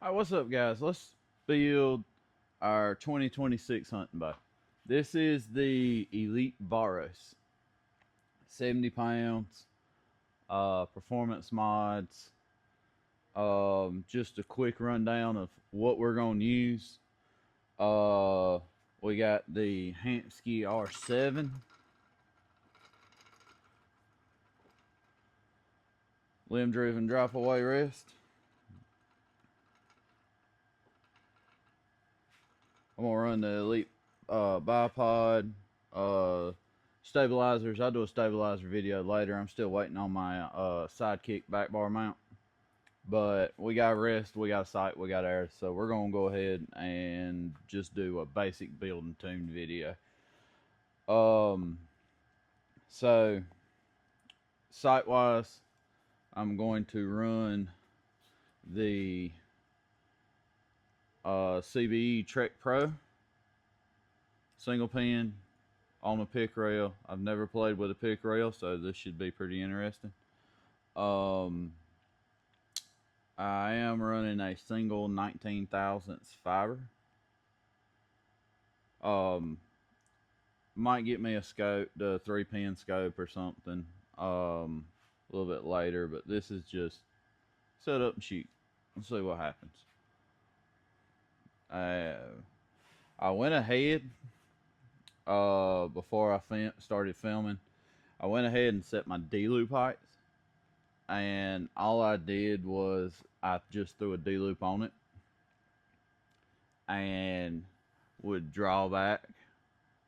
Alright, what's up, guys? Let's build our 2026 hunting bow. This is the Elite Varos, 70 pounds, performance mods. Just a quick rundown of what we're going to use. We got the Hansky R7, limb driven drop away rest. I'm gonna run the Elite bipod, stabilizers. I'll do a stabilizer video later. I'm still waiting on my sidekick back bar mount, but we got rest, we got sight, we got air, so we're gonna go ahead and just do a basic build and tune video. So sight wise, I'm going to run the CBE Trek Pro single pin on a pick rail. I've never played with a pick rail, so this should be pretty interesting. I am running a single 19 thousandths fiber. Might get me a scope, the 3-pin scope or something, a little bit later, but this is just set up and shoot. Let's see what happens. I went ahead before I started filming. I went ahead and set my D-loop heights, and all I did was I just threw a D-loop on it and would draw back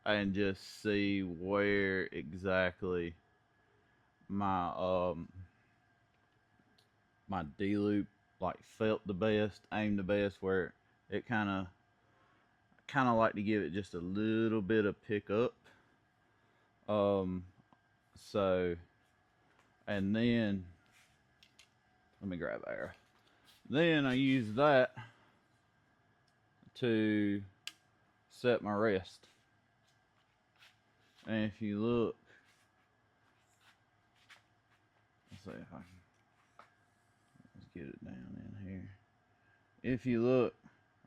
and just see where exactly my my D-loop like felt the best, aimed the best, where it kind of like to give it just a little bit of pickup. So, and then let me grab air. Then I use that to set my rest. And if you look, let's see if I can, let's get it down in here. If you look,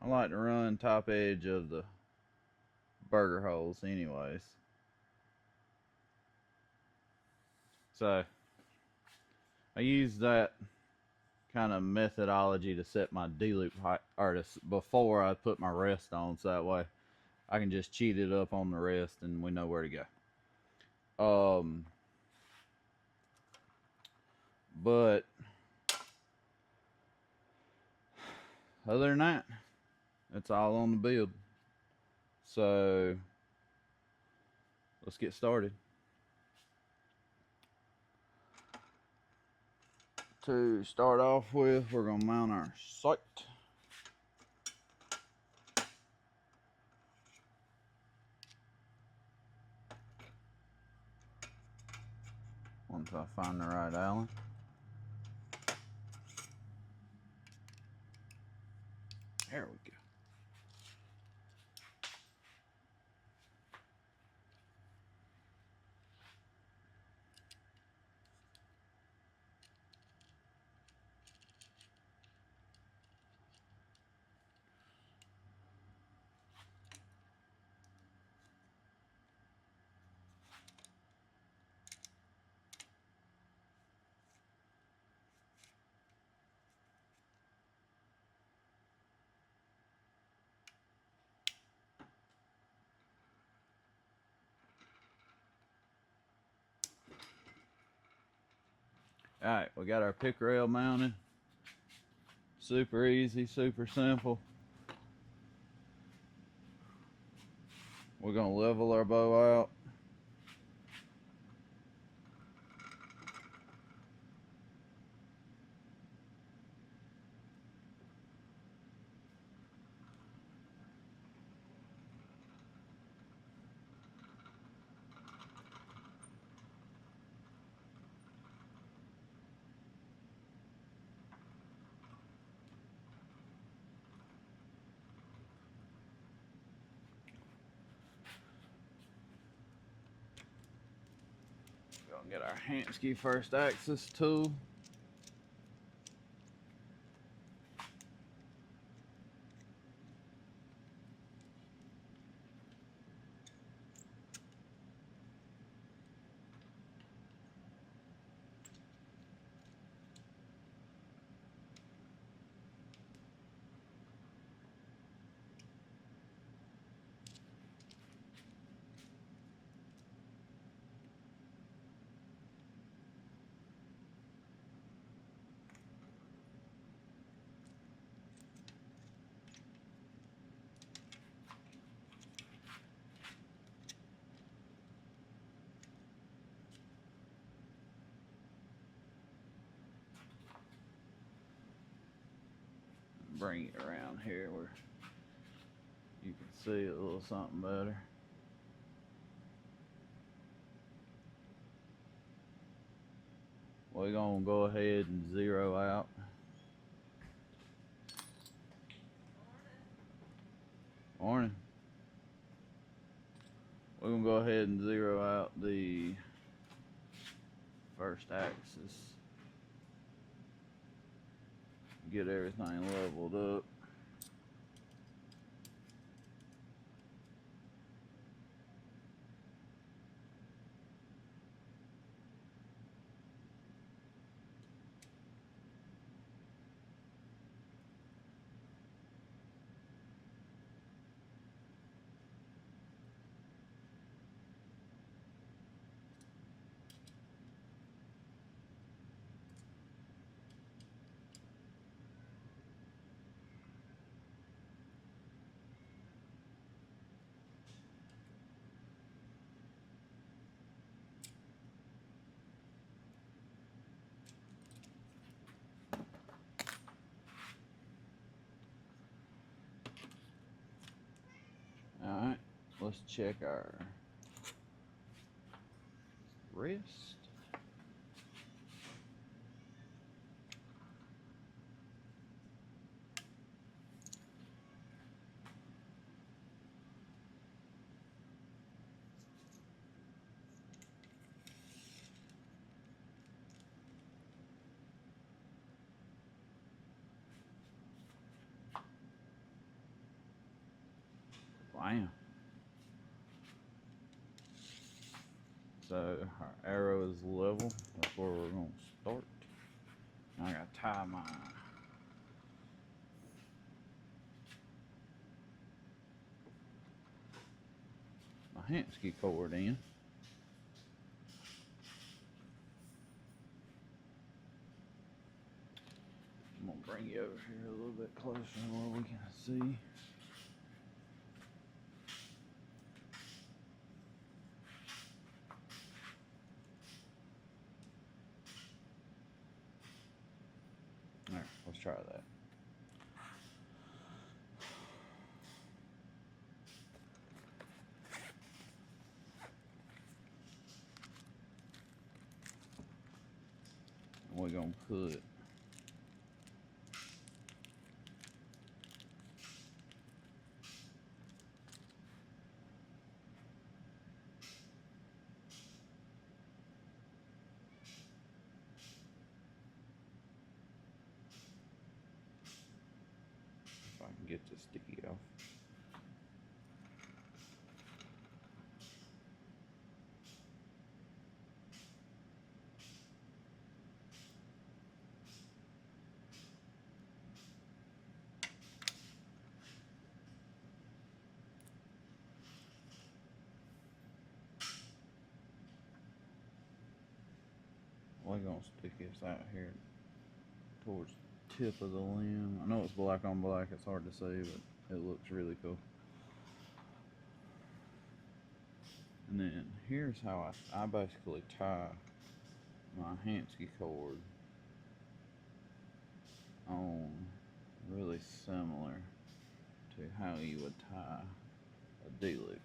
I like to run top edge of the burger holes anyways. So I use that kind of methodology to set my D-loop height, or before I put my rest on, so that way I can just cheat it up on the rest and we know where to go. But other than that, it's all on the build. So let's get started. To start off with, we're going to mount our sight. Once I find the right Allen. There we go. Alright, we got our pick rail mounted. Super easy, super simple. We're going to level our bow out. Gonna get our Hansky first axis tool. bring it around here where you can see a little something better. We're gonna go ahead and zero out. Morning. We're gonna go ahead and zero out the first axis. Get everything leveled up. Alright, let's check our wrist. Bam. So our arrow is level. That's where we're going to start. Now I got to tie my Hansky cord in. I'm going to bring you over here a little bit closer where we can see. Alright, let's try that. We're going to put if I can get this sticky off. We're going to stick this out here towards the tip of the limb. I know it's black on black, it's hard to see, but it looks really cool. And then here's how I basically tie my Hansky cord on really similar to how you would tie a D-loop.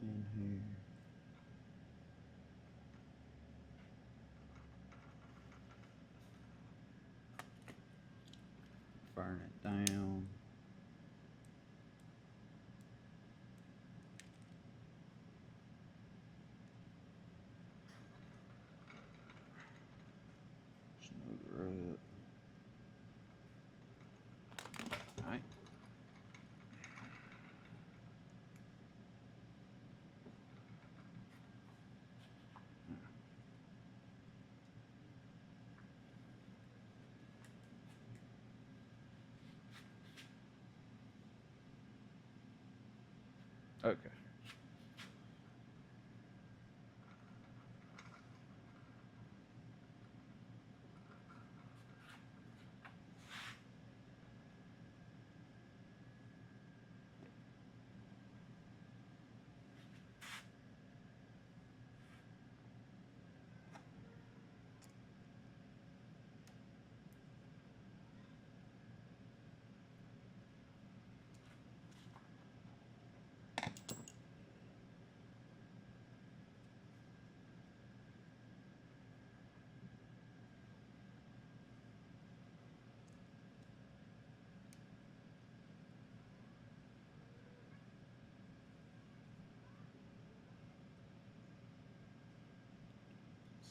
in here. Burn it down. Smooth her up. Alright. Okay.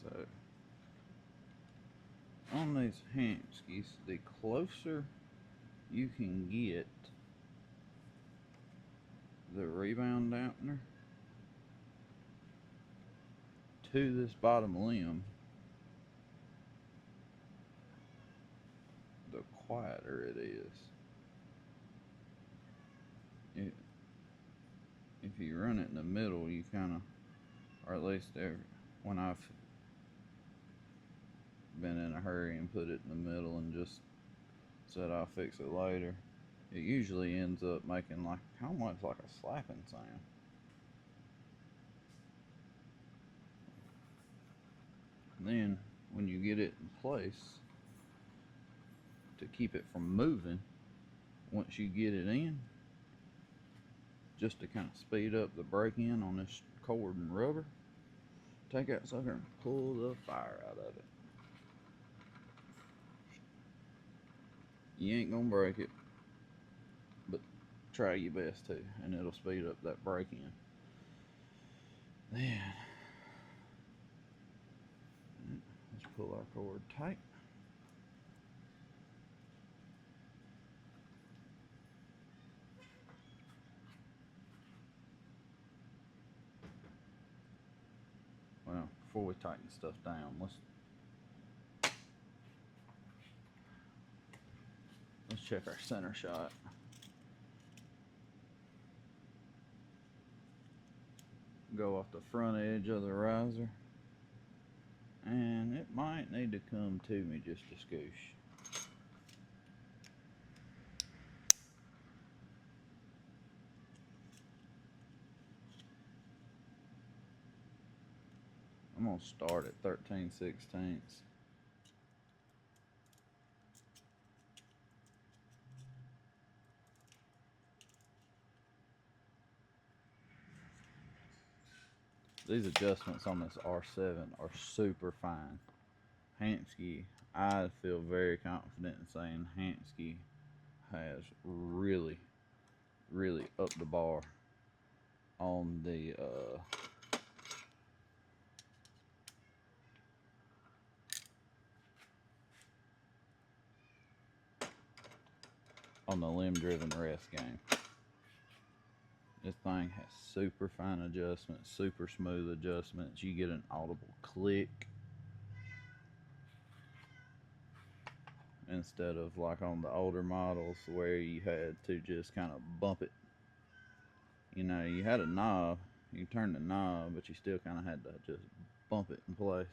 So on these Hamskis, the closer you can get the rebound dampener to this bottom limb, the quieter it is. If you run it in the middle, you kind of, or at least when I've been in a hurry and put it in the middle and just said I'll fix it later, it usually ends up making like almost like a slapping sound. And then when you get it in place, to keep it from moving, once you get it in, just to kind of speed up the break in on this cord and rubber, take that sucker and pull the fire out of it. You ain't gonna break it, but try your best to, and it'll speed up that break in. Then let's pull our cord tight. Well, before we tighten stuff down, let's check our center shot. Go off the front edge of the riser, and it might need to come to me just a scoosh. I'm gonna start at 13/16. These adjustments on this R7 are super fine. Hamsky, I feel very confident in saying Hamsky has really upped the bar on the limb driven rest game. This thing has super fine adjustments, super smooth adjustments. You get an audible click instead of like on the older models where you had to just kind of bump it. You know, you had a knob, you turned the knob, but you still kind of had to just bump it in place.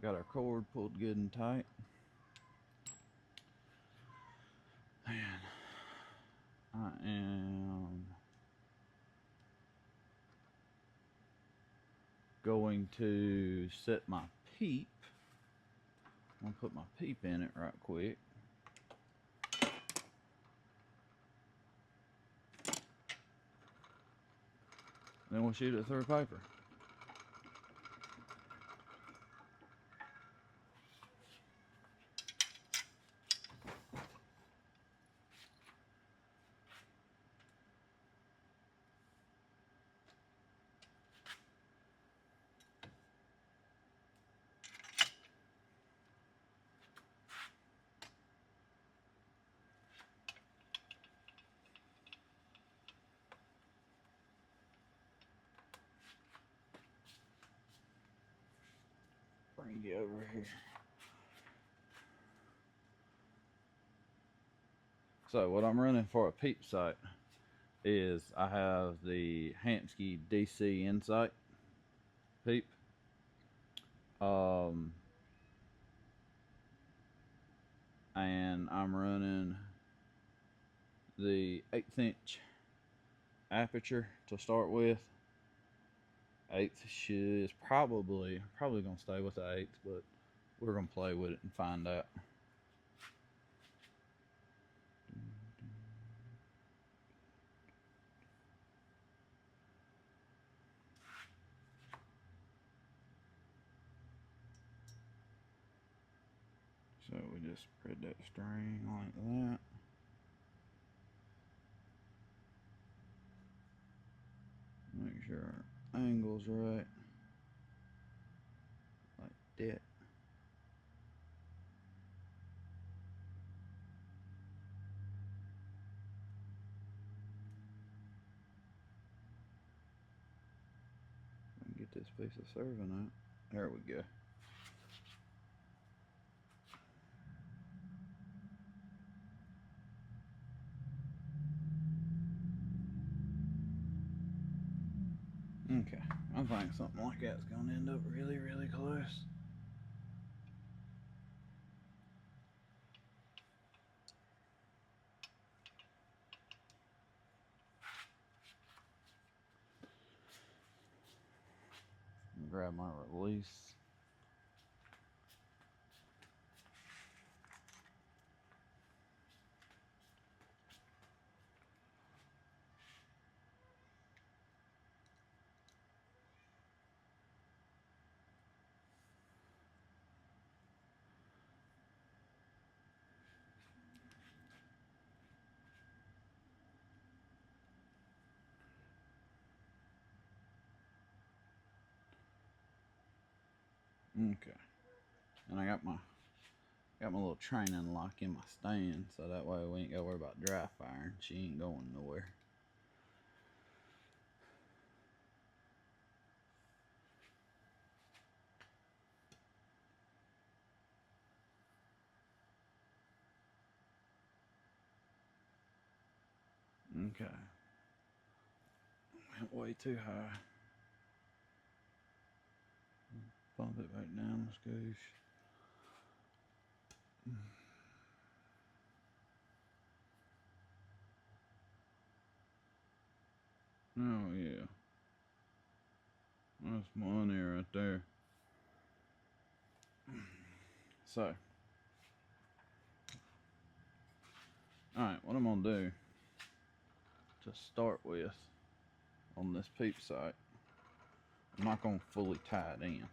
got our cord pulled good and tight. And I am going to set my peep. I'm going to put my peep in it right quick. Then we'll shoot it through paper. Bring you over here. So what I'm running for a peep sight is I have the Hansky DC Insight peep. And I'm running the 1/8 inch aperture to start with. 1/8 is probably gonna stay with the 1/8, but we're gonna play with it and find out. So we just spread that string like that. Make sure our angle's right. Like that. Get this piece of serving out. There we go. Okay, I think something like that's gonna end up really, really close. Grab my release. Okay, and I got my little training lock in my stand, so that way we ain't gotta worry about dry firing. She ain't going nowhere. Okay, went way too high. Bump it back down a scoosh. Oh yeah, that's money right there. So, alright, what I'm gonna do to start with on this peep sight, I'm not gonna fully tie it in.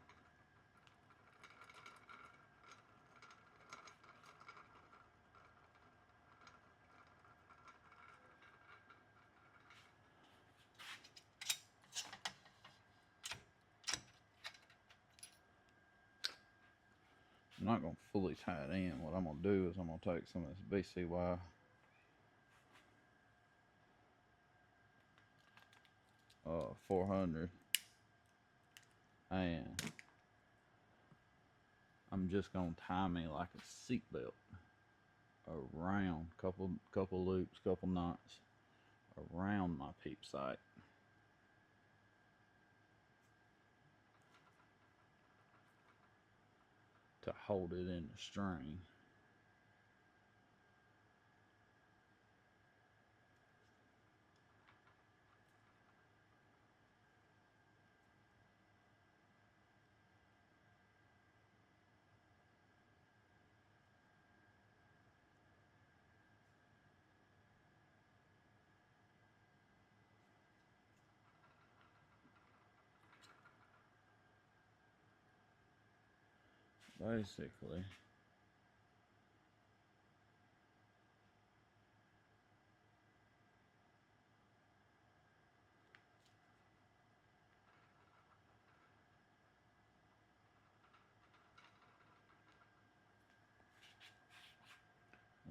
I'm not gonna fully tie it in. What I'm gonna do is I'm gonna take some of this BCY uh 400 and I'm just gonna tie me like a seat belt around couple loops, couple knots around my peep sight. to hold it in the string. Basically,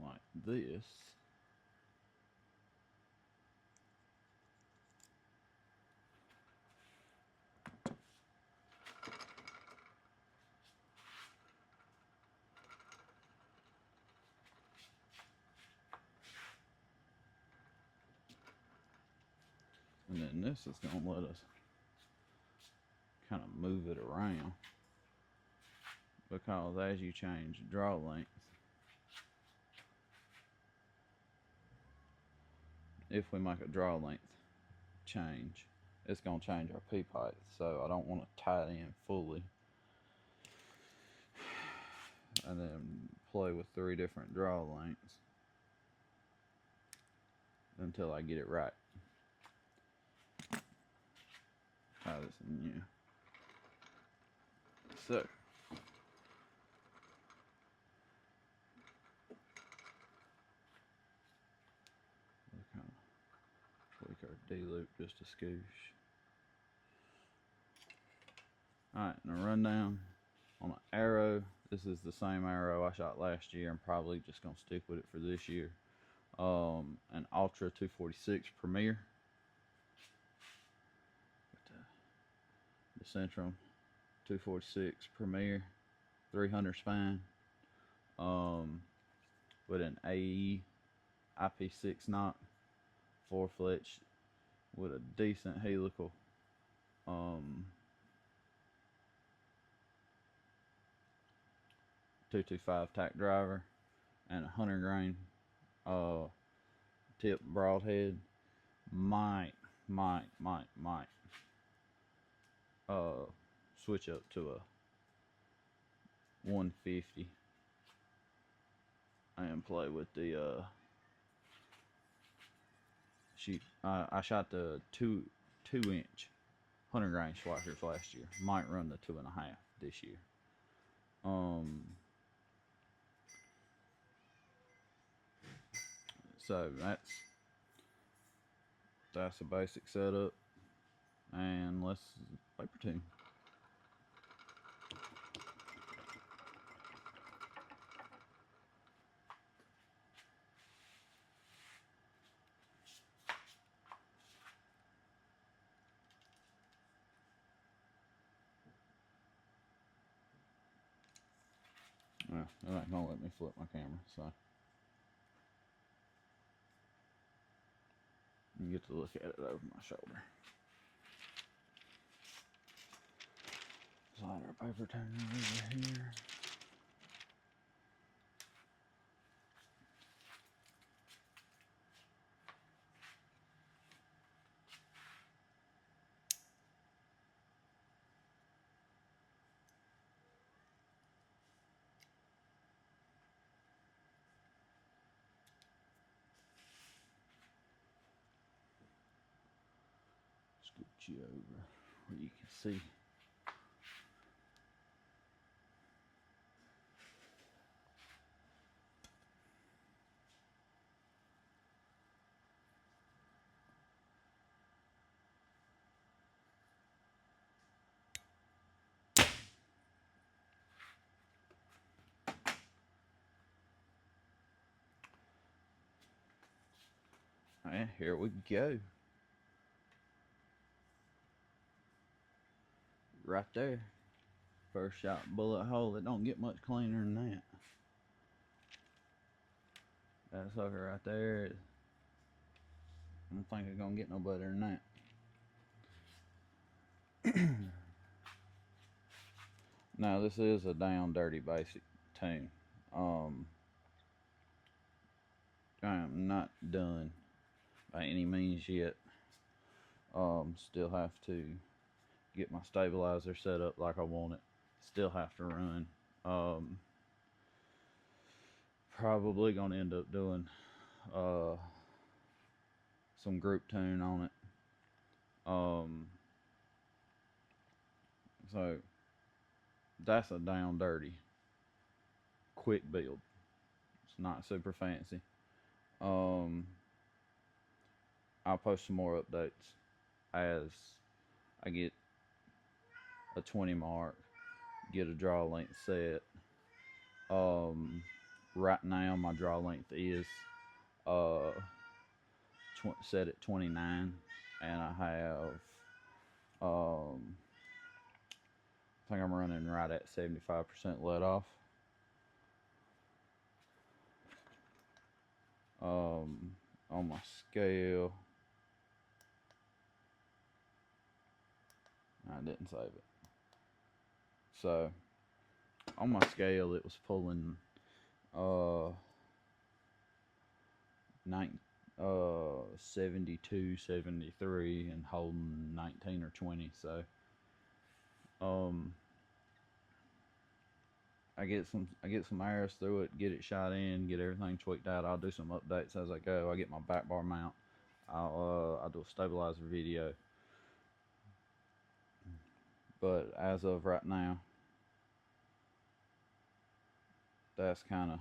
like this. And then this is going to let us kind of move it around, because as you change draw length, if we make a draw length change, it's going to change our peep height. So I don't want to tie it in fully and then play with 3 different draw lengths until I get it right. Tie this in new. So we'll kind of tweak our D loop just a scoosh. Alright, and a rundown on an arrow. This is the same arrow I shot last year. I'm probably just going to stick with it for this year. An Ultra 246 Premier. The Centrum 246 Premier 300 spine. With an AE IP6 knot, 4 fletch with a decent helical 225 tack driver, and a 100 grain tip broadhead. Might switch up to a 150 and play with the shoot. I shot the 2-inch 100 grain Schweikers last year. Might run the 2.5 this year. So that's a basic setup, and let's paper tune. Well, it ain't gonna let me flip my camera, so you get to look at it over my shoulder. Slide our paper tune over here. Scoot you over where you can see. And here we go. Right there. First shot bullet hole. It don't get much cleaner than that. That sucker right there. I don't think it's gonna get no better than that. Now this is a down dirty basic tune. Um, I am not done by any means yet. Still have to get my stabilizer set up like I want it. Still have to run. Um, Probably gonna end up doing uh, some group tune on it. Um, so that's a down dirty, quick build. It's not super fancy. Um, I'll post some more updates as I get a 20 mark, get a draw length set. Um, right now my draw length is uh set at 29, and I have I think I'm running right at 75% let off. On my scale, I didn't save it. So on my scale, it was pulling uh 9 72, 73, and holding 19 or 20. So um I get some arrows through it, get it shot in, get everything tweaked out. I'll do some updates as I go. I get my back bar mount. I'll do a stabilizer video. But as of right now, that's kind of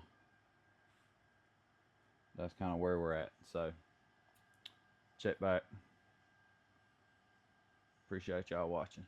where we're at. So check back. Appreciate y'all watching.